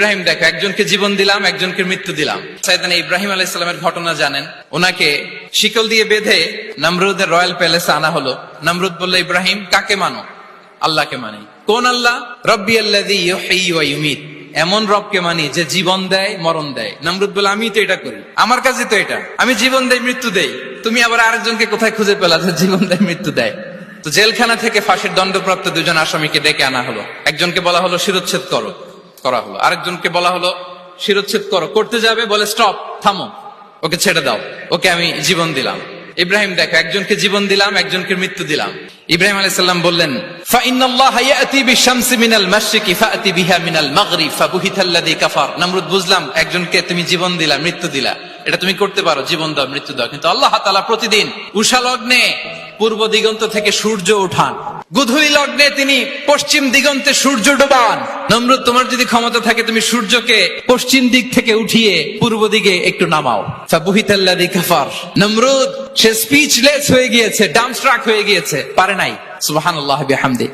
ইব্রাহিম দেখো, একজনকে জীবন দিলাম, একজনকে মৃত্যু দিলাম। সাইয়েদনা ইব্রাহিম আলাইহিস সালামের ঘটনা জানেন। ওনাকে শিকল দিয়ে বেঁধে নমরুদের রয়্যাল প্যালেসে আনা হলো। নমরুদ বলল, ইব্রাহিম কাকে মানো? আল্লাহকে মানি। কোন আল্লাহ? রব্বি আল্লাযী ইউহয়ী ওয়া ইউমীত, এমন রবকে মানি যে জীবন দেয় মরণ দেয়। নমরুদ বলে, আমি তো এটা করি, আমার কাছে তো এটা, আমি জীবন দেই মৃত্যু দেই, তুমি আবার আরেকজনকে কোথায় খুঁজে পেলা যে জীবন দেয় মৃত্যু দেয়? তো জেলখানা থেকে ফাঁসির দণ্ডপ্রাপ্ত দুজন আসামিকে ডেকে আনা হলো। একজনকে বলা হলো শিরচ্ছেদ করা হলো, আরেকজনকে বলা হলো শিরচ্ছেদ করতে যাবে, বলে স্টপ, থামো, ওকে ছেড়ে দাও, ওকে আমি জীবন দিলাম। ইব্রাহিম দেখো, একজনকে জীবন দিলাম, একজনকে মৃত্যু দিলাম। ইব্রাহিম আলাইহিস সালাম বললেন, ফাইন্নাল্লাহা ইয়াতি বিশ-শামসি মিনাল মাশরিকি ফাআতি বিহা মিনাল মাগরিব ফাবুহিতাল্লাযী কাফার। নমরুদ, বুঝলাম একজনকে তুমি জীবন দিলা, মৃত্যু দিলা, এটা তুমি করতে পারো, জীবন দাও মৃত্যু দাও, কিন্তু আল্লাহ তাআলা প্রতিদিন উষা লগ্নে পূর্ব দিগন্ত থেকে সূর্য উঠান, গুধুলি লগ্নে তিনি পশ্চিম দিগন্তে সূর্য ডোবান। নমরুদ, তোমার যদি ক্ষমতা থাকে তুমি সূর্যকে পশ্চিম দিক থেকে উঠিয়ে পূর্ব দিকে একটু নামাও। ফাবুহিতাল্লাযী কাফার। নমরুদ সে স্পিচলেস হয়ে গিয়েছে, ডাম্বস্ট্রাক হয়ে গিয়েছে, পারে নাই। সুবহানাল্লাহ বিহামদি।